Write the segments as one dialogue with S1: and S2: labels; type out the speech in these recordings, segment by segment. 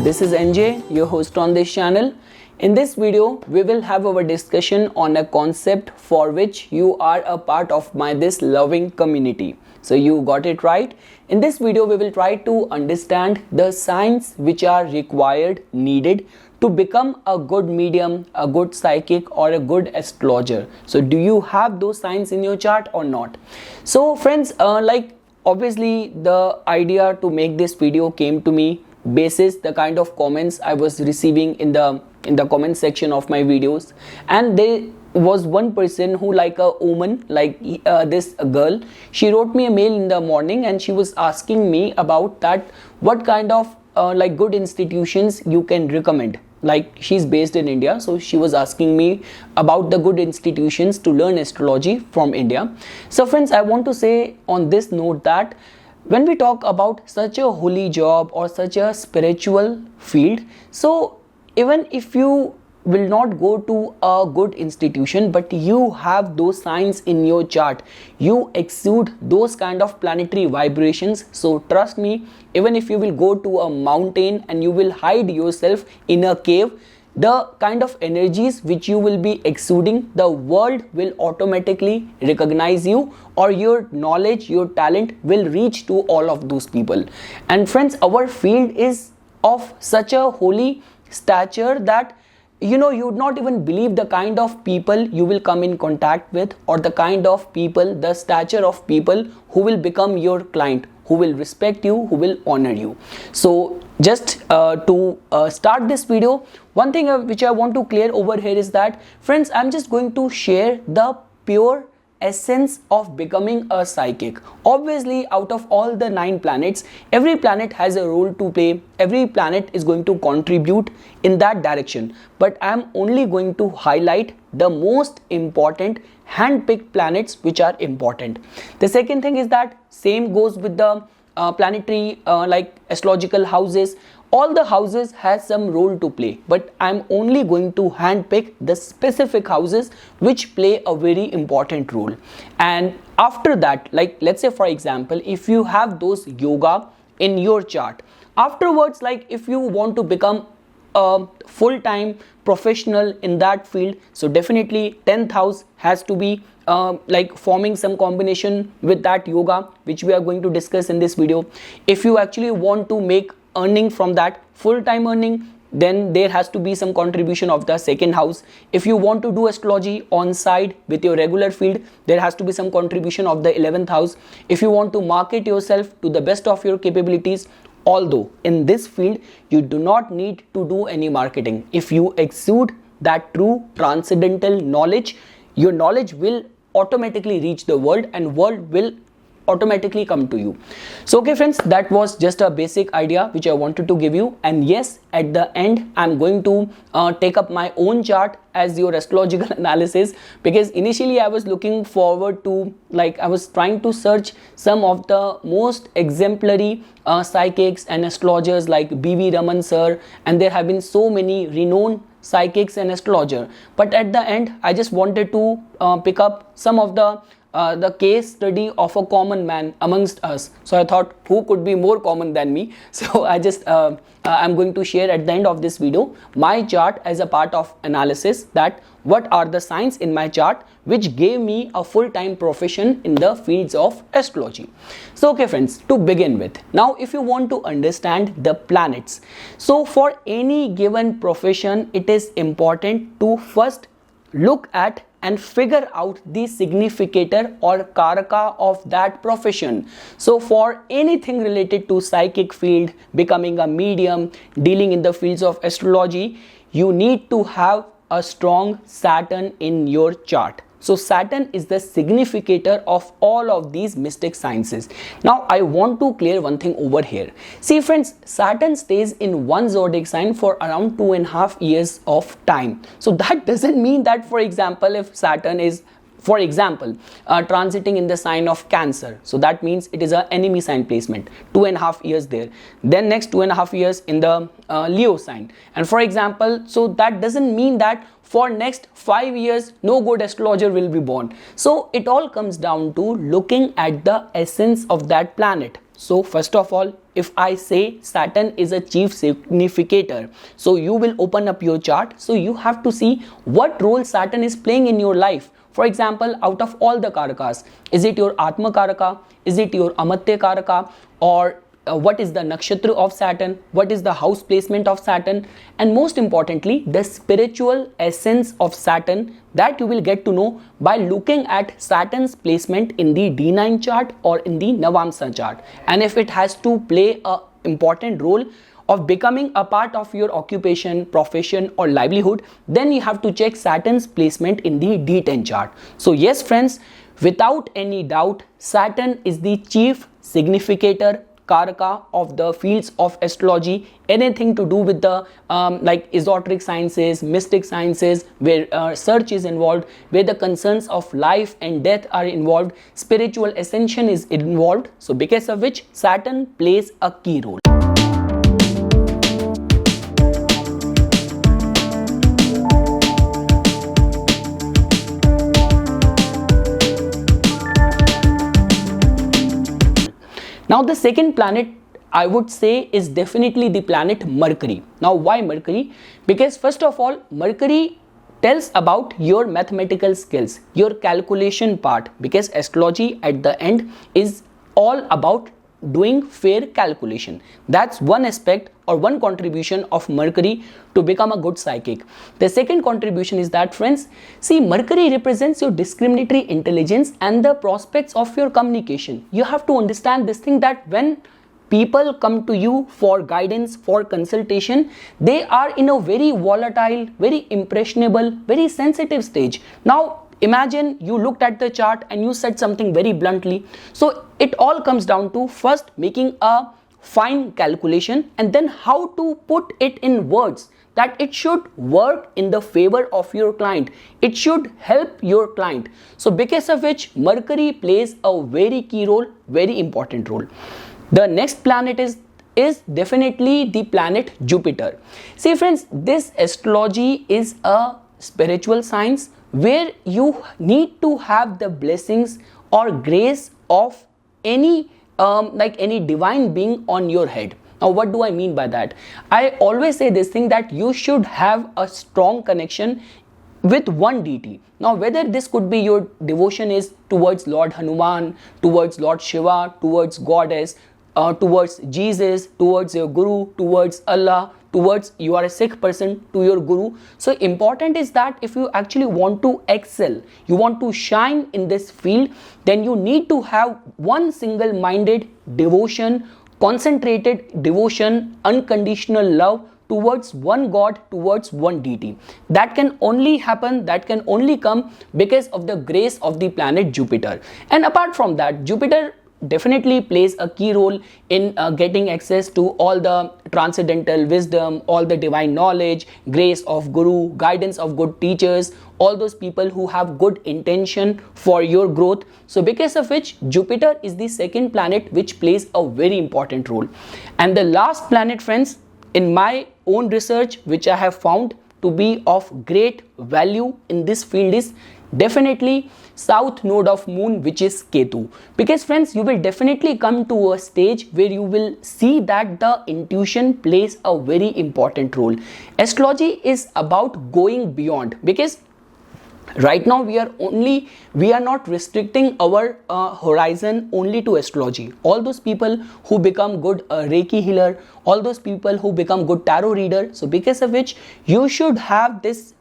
S1: this is NJ, your host on this channel. In this video, we will have our discussion on a concept for which you are a part of this loving community. So you got it right. In this video, we will try to understand the signs which are required, needed to become a good medium, a good psychic or a good astrologer. So do you have those signs in your chart or not? So friends, obviously the idea to make this video came to me basis the kind of comments I was receiving in the comment section of my videos, and there was one person who, like a woman, this girl, she wrote me a mail in the morning and she was asking me about that what kind of good institutions you can recommend. Like, she's based in India, so she was asking me about the good institutions to learn astrology from India. So friends, I want to say on this note that when we talk about such a holy job or such a spiritual field, so even if you will not go to a good institution, but you have those signs in your chart, you exude those kind of planetary vibrations, so trust me, even if you will go to a mountain and you will hide yourself in a cave, the kind of energies which you will be exuding, the world will automatically recognize you, or your knowledge, your talent will reach to all of those people. And friends, our field is of such a holy stature that you would not even believe the kind of people you will come in contact with, or the kind of people, the stature of people who will become your client, who will respect you, who will honor you. So just to start this video, one thing which I want to clear over here is that, friends, I'm just going to share the pure essence of becoming a psychic. Obviously, out of all the 9 planets, every planet has a role to play, every planet is going to contribute in that direction, but I'm only going to highlight the most important hand-picked planets which are important. The second thing is that same goes with the planetary astrological houses. All the houses has some role to play, but I'm only going to handpick the specific houses which play a very important role. And after that, let's say for example, if you have those yoga in your chart, afterwards, if you want to become a full-time professional in that field, so definitely 10th house has to be forming some combination with that yoga, which we are going to discuss in this video. If you actually want to make earning from that, full-time earning, then there has to be some contribution of the 2nd house. If you want to do astrology on side with your regular field, there has to be some contribution of the 11th house. If you want to market yourself to the best of your capabilities, although in this field you do not need to do any marketing, if you exude that true transcendental knowledge, your knowledge will automatically reach the world and world will automatically come to you. So okay friends, that was just a basic idea which I wanted to give you. And yes, at the end I'm going to take up my own chart as your astrological analysis, because initially I was looking forward to, I was trying to search some of the most exemplary psychics and astrologers like B.V. Raman sir, and there have been so many renowned psychics and astrologer, but at the end I just wanted to pick up some of the case study of a common man amongst us. So I thought, who could be more common than me? So I just I'm going to share at the end of this video my chart as a part of analysis, that what are the signs in my chart which gave me a full-time profession in the fields of astrology. So okay friends, to begin with, now if you want to understand the planets, so for any given profession it is important to first look at and figure out the significator or karaka of that profession. So for anything related to psychic field, becoming a medium, dealing in the fields of astrology, you need to have a strong Saturn in your chart. So Saturn is the significator of all of these mystic sciences. Now I want to clear one thing over here. See friends, Saturn stays in one zodiac sign for around 2.5 years of time. So that doesn't mean that, for example, if Saturn is, for example, transiting in the sign of Cancer, so that means it is an enemy sign placement, 2.5 years there, then next 2.5 years in the Leo sign, and for example, so that doesn't mean that for next 5 years no good astrologer will be born. So it all comes down to looking at the essence of that planet. So first of all, if I say Saturn is a chief significator, so you will open up your chart. So you have to see what role Saturn is playing in your life. For example, out of all the karakas, is it your Atma Karaka? Is it your Amatya Karaka? Or what is the nakshatra of Saturn? What is the house placement of Saturn? And most importantly, the spiritual essence of Saturn, that you will get to know by looking at Saturn's placement in the D9 chart or in the Navamsa chart. And if it has to play an important role of becoming a part of your occupation, profession or livelihood, then you have to check Saturn's placement in the D10 chart. So yes friends, without any doubt, Saturn is the chief significator, Karaka of the fields of astrology, anything to do with the like esoteric sciences, mystic sciences, where search is involved, where the concerns of life and death are involved, spiritual ascension is involved. So because of which Saturn plays a key role. Now the second planet I would say is definitely the planet Mercury. Now why Mercury? Because first of all, Mercury tells about your mathematical skills, your calculation part, because astrology at the end is all about doing fair calculation. That's one aspect or one contribution of Mercury to become a good psychic. The second contribution is that, friends, see, Mercury represents your discriminatory intelligence and the prospects of your communication. You have to understand this thing, that when people come to you for guidance, for consultation, they are in a very volatile, very impressionable, very sensitive stage. Now imagine you looked at the chart and you said something very bluntly. So it all comes down to first making a fine calculation and then how to put it in words that it should work in the favor of your client. It should help your client. So because of which Mercury plays a very key role, very important role. The next planet is definitely the planet Jupiter. See friends, this astrology is a spiritual science where you need to have the blessings or grace of any like any divine being on your head. Now what do I mean by that? I always say this thing, that you should have a strong connection with one deity. Now whether this could be your devotion is towards Lord Hanuman, towards Lord Shiva, towards Goddess, towards Jesus, towards your Guru, towards Allah, towards you are a Sikh person, to your Guru. So important is that if you actually want to excel, you want to shine in this field, then you need to have one single-minded devotion, concentrated devotion, unconditional love towards one God, towards one deity. That can only happen, that can only come because of the grace of the planet Jupiter. And apart from that, Jupiter definitely plays a key role in getting access to all the transcendental wisdom, all the divine knowledge, grace of Guru, guidance of good teachers, all those people who have good intention for your growth. So because of which Jupiter is the second planet which plays a very important role. And the last planet, friends, in my own research, which I have found to be of great value in this field, is definitely south node of moon, which is Ketu. Because friends, you will definitely come to a stage where you will see that the intuition plays a very important role. Astrology is about going beyond, because right now we are not restricting our horizon only to astrology. All those people who become good Reiki healer, all those people who become good tarot reader, so because of which you should have this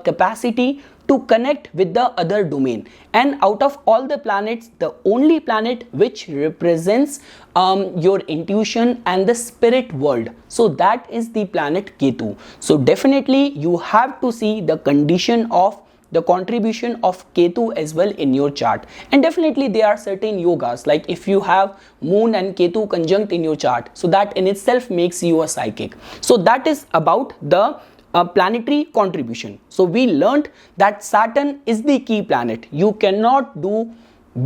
S1: capacity to connect with the other domain. And out of all the planets, the only planet which represents your intuition and the spirit world, so that is the planet Ketu. So definitely you have to see the condition of the contribution of Ketu as well in your chart. And definitely there are certain yogas, like if you have moon and Ketu conjunct in your chart, so that in itself makes you a psychic. So that is about the planetary contribution. So we learned that Saturn is the key planet. You cannot do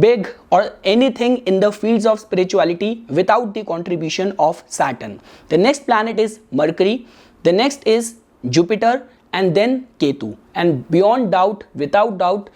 S1: big or anything in the fields of spirituality without the contribution of Saturn. The next planet is Mercury, the next is Jupiter, and then Ketu. And beyond doubt, without doubt,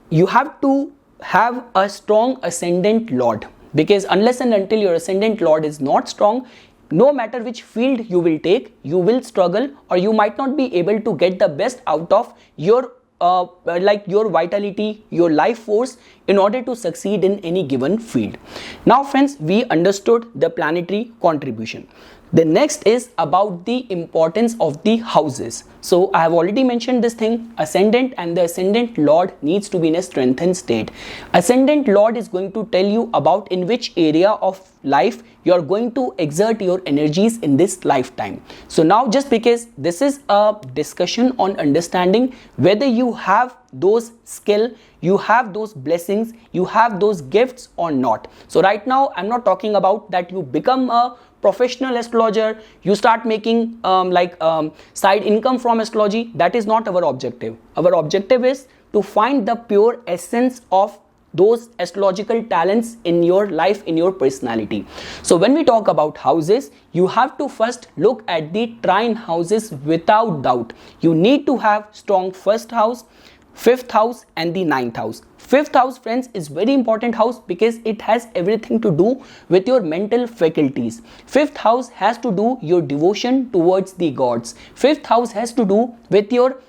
S1: you have to have a strong ascendant lord. because unless and until your ascendant lord is not strong, no matter which field you will take, you will struggle, or you might not be able to get the best out of your your vitality, your life force, in order to succeed in any given field. Now friends, we understood the planetary contribution. The next is about the importance of the houses. So I have already mentioned this thing, ascendant, and the ascendant lord needs to be in a strengthened state. Ascendant lord is going to tell you about in which area of life you are going to exert your energies in this lifetime. So now, just because this is a discussion on understanding whether you have those skill, you have those blessings, you have those gifts or not. So right now I'm not talking about that you become a professional astrologer, you start making side income from astrology. That is not our objective. Our objective is to find the pure essence of those astrological talents in your life, in your personality. So when we talk about houses, you have to first look at the trine houses without doubt. You need to have strong first house, fifth house and the ninth house. Fifth house, friends, is very important house because it has everything to do with your mental faculties. Fifth house has to do your devotion towards the gods. Fifth house has to do with your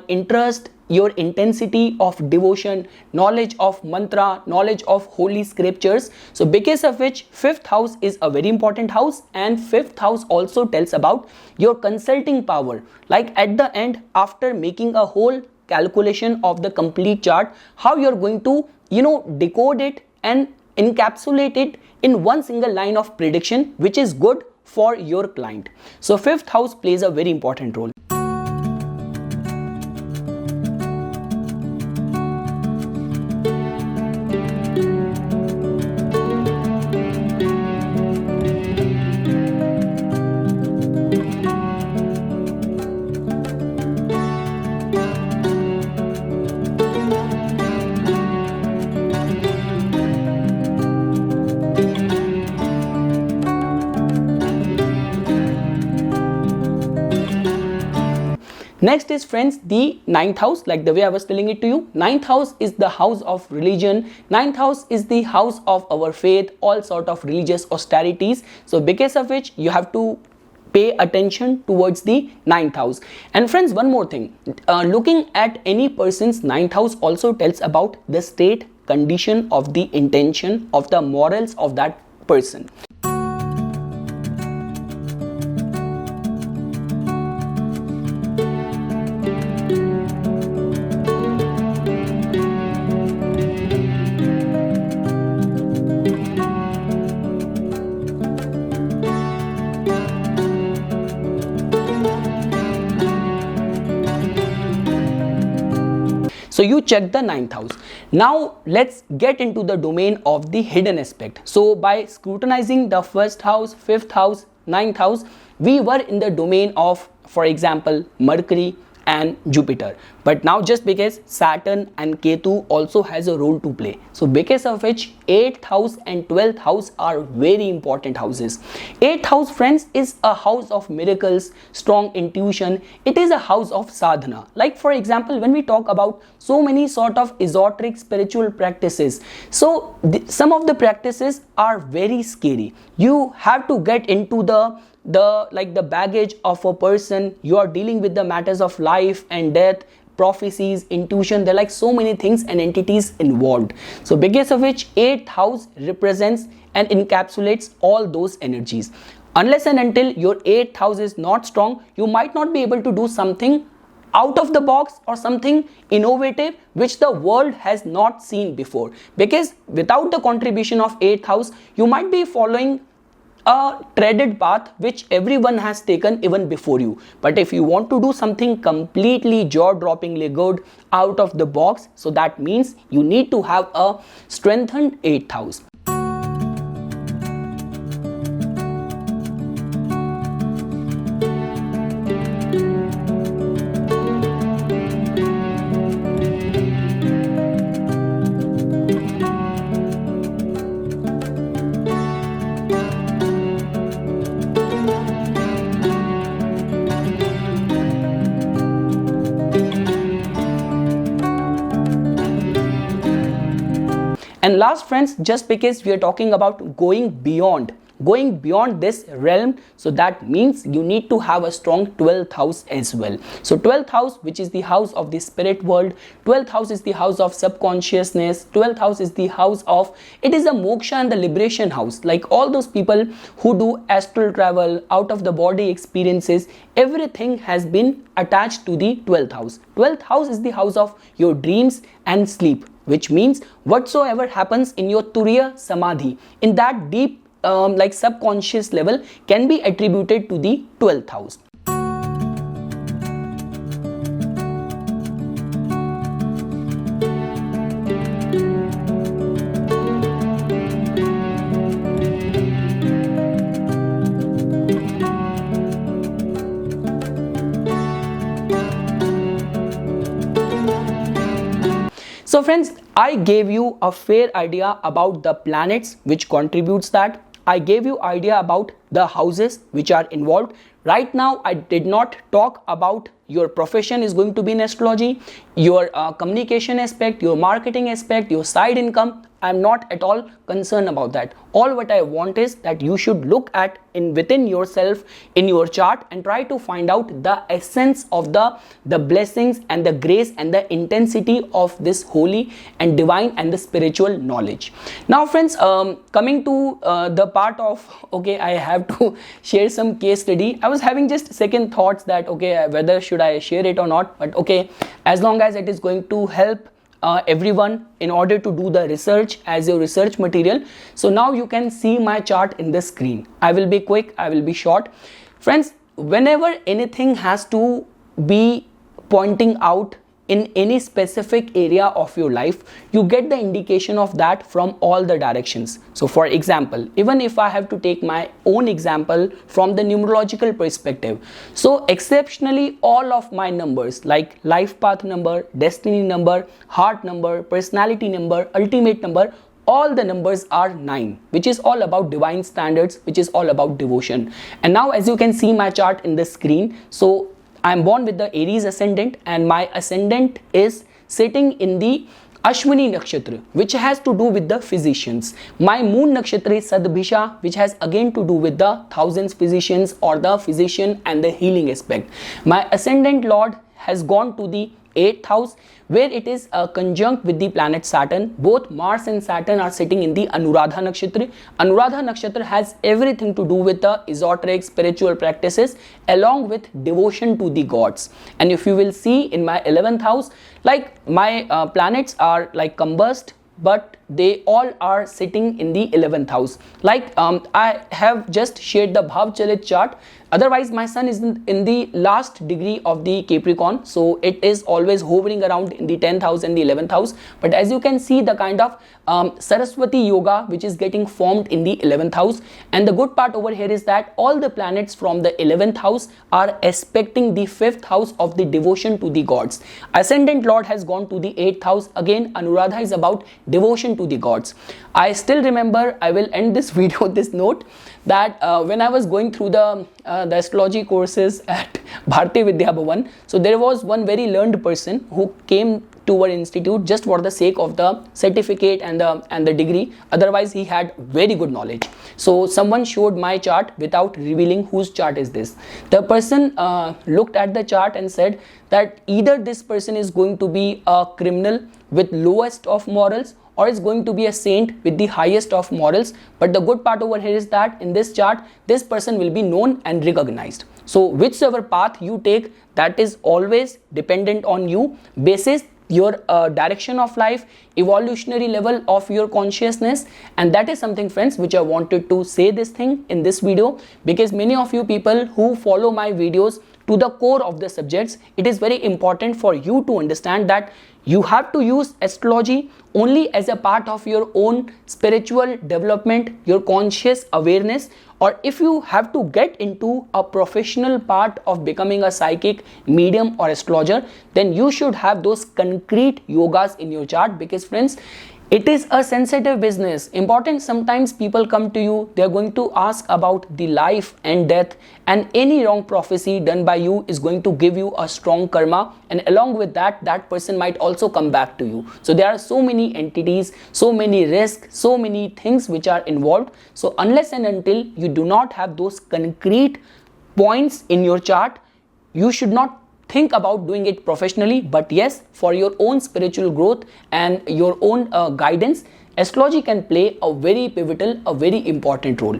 S1: interest, your intensity of devotion, knowledge of mantra, knowledge of holy scriptures. So because of which fifth house is a very important house, and fifth house also tells about your consulting power. Like at the end, after making a whole calculation of the complete chart, how you're going to decode it and encapsulate it in one single line of prediction which is good for your client. So fifth house plays a very important role. Next is, friends, the ninth house. Like the way I was telling it to you, ninth house is the house of religion. Ninth house is the house of our faith, all sort of religious austerities. So because of which you have to pay attention towards the ninth house. And friends, one more thing, looking at any person's ninth house also tells about the state, condition of the intention, of the morals of that person. So you check the ninth house. Now let's get into the domain of the hidden aspect. So by scrutinizing the first house, fifth house, ninth house, we were in the domain of, for example, Mercury and Jupiter. But now just because Saturn and Ketu also has a role to play, so because of which 8th house and 12th house are very important houses. 8th house, friends, is a house of miracles, strong intuition. It is a house of sadhana. Like for example, when we talk about so many sort of esoteric spiritual practices, so some of the practices are very scary. You have to get into the baggage of a person. You are dealing with the matters of life and death, prophecies, intuition. There are like so many things and entities involved. So because of which 8th house represents and encapsulates all those energies. Unless and until your 8th house is not strong, you might not be able to do something out of the box or something innovative which the world has not seen before. Because without the contribution of 8th house, you might be following a treaded path which everyone has taken even before you. But if you want to do something completely jaw-droppingly good, out of the box, so that means you need to have a strengthened 8th house. And last friends, just because we are talking about going beyond this realm, so that means you need to have a strong 12th house as well. So 12th house, which is the house of the spirit world, 12th house is the house of subconsciousness, 12th house is the house of, it is a moksha and the liberation house. Like all those people who do astral travel, out of the body experiences, everything has been attached to the 12th house. 12th house is the house of your dreams and sleep, which means whatsoever happens in your turiya samadhi, in that deep like subconscious level, can be attributed to the 12th house. So friends, I gave you a fair idea about the planets which contributes that. I gave you idea about the houses which are involved. Right now, I did not talk about your profession is going to be in astrology, your communication aspect, your marketing aspect, your side income. I'm not at all concerned about that. All what I want is that you should look at within yourself in your chart and try to find out the essence of the blessings and the grace and the intensity of this holy and divine and the spiritual knowledge. Now friends, coming to the part of, okay, I have to share some case study. I was having just second thoughts that, okay, whether should I share it or not, but okay, as long as it is going to help everyone in order to do the research as your research material. So now you can see my chart in the screen. I will be quick, I will be short. Friends, whenever anything has to be pointing out in any specific area of your life, you get the indication of that from all the directions. So for example, even if I have to take my own example from the numerological perspective, so exceptionally all of my numbers like life path number, destiny number, heart number, personality number, ultimate number, all the numbers are 9, which is all about divine standards, which is all about devotion. And now as you can see my chart in the screen, so I'm born with the Aries ascendant and my ascendant is sitting in the Ashwini Nakshatra, which has to do with the physicians. My moon nakshatra is Sadbhisha, which has again to do with the thousands physicians or the physician and the healing aspect. My ascendant lord has gone to the 8th house, where it is conjunct with the planet Saturn. Both Mars and Saturn are sitting in the Anuradha Nakshatra. Anuradha Nakshatra has everything to do with the esoteric spiritual practices along with devotion to the gods. And if you will see in my 11th house, like my planets are like combust, but they all are sitting in the 11th house. Like I have just shared the Bhav Chalit chart. Otherwise, my sun is in the last degree of the Capricorn. So it is always hovering around in the 10th house and the 11th house. But as you can see, the kind of Saraswati yoga which is getting formed in the 11th house. And the good part over here is that all the planets from the 11th house are aspecting the 5th house of the devotion to the gods. Ascendant Lord has gone to the 8th house. Again, Anuradha is about devotion to the gods. I still remember, I will end this video with this note, that when I was going through the astrology courses at Bharati Vidya Bhavan, so there was one very learned person who came to our institute just for the sake of the certificate and the degree. Otherwise, he had very good knowledge. So someone showed my chart without revealing whose chart is this. The person looked at the chart and said that either this person is going to be a criminal with lowest of morals, or is going to be a saint with the highest of morals. But the good part over here is that in this chart, this person will be known and recognized. So whichever path you take, that is always dependent on you, basis your direction of life, evolutionary level of your consciousness. And that is something, friends, which I wanted to say this thing in this video, because many of you people who follow my videos to the core of the subjects, it is very important for you to understand that you have to use astrology only as a part of your own spiritual development, your conscious awareness, or if you have to get into a professional part of becoming a psychic, medium or astrologer, then you should have those concrete yogas in your chart. Because friends, It is a sensitive business. Important, sometimes people come to you, they are going to ask about the life and death, and any wrong prophecy done by you is going to give you a strong karma, and along with that, that person might also come back to you. So there are so many entities, so many risks, so many things which are involved. So unless and until you do not have those concrete points in your chart, you should not think about doing it professionally. But yes, for your own spiritual growth and your own guidance, astrology can play a very pivotal, a very important role.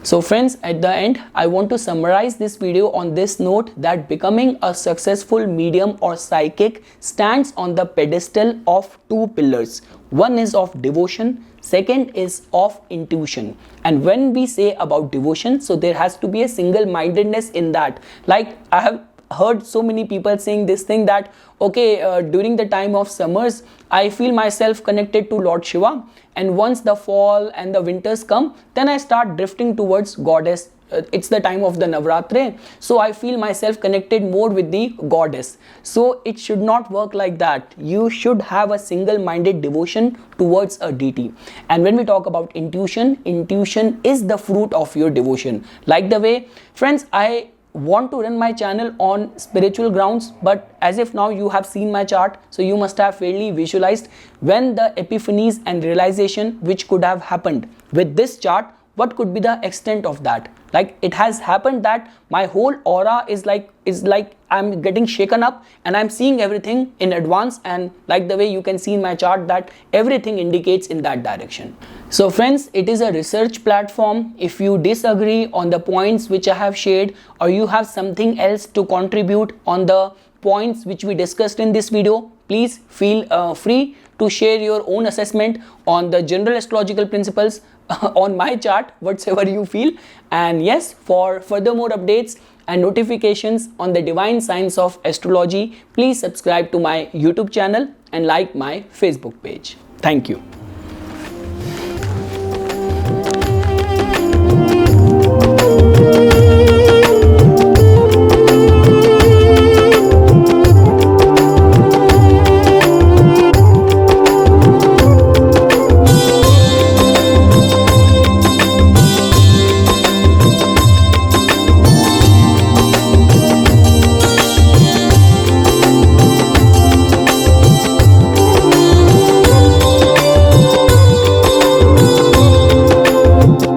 S1: So friends, at the end, I want to summarize this video on this note, that becoming a successful medium or psychic stands on the pedestal of two pillars. One is of devotion, second is of intuition. And when we say about devotion, so there has to be a single-mindedness in that. Like I have heard so many people saying this thing that okay, during the time of summers I feel myself connected to Lord Shiva, and once the fall and the winters come, then I start drifting towards goddess. It's the time of the Navratri, so I feel myself connected more with the goddess. So it should not work like that. You should have a single-minded devotion towards a deity. And when we talk about intuition, intuition is the fruit of your devotion. Like the way, friends, I want to run my channel on spiritual grounds, but as if now you have seen my chart, so you must have fairly visualized when the epiphanies and realization which could have happened with this chart, what could be the extent of that. Like it has happened that my whole aura is like I'm getting shaken up and I'm seeing everything in advance, and like the way you can see in my chart that everything indicates in that direction. So friends, it is a research platform. If you disagree on the points which I have shared, or you have something else to contribute on the points which we discussed in this video, please feel free to share your own assessment on the general astrological principles on my chart, whatsoever you feel. And yes, for further more updates and notifications on the divine science of astrology, please subscribe to my YouTube channel and like my Facebook page. Thank you.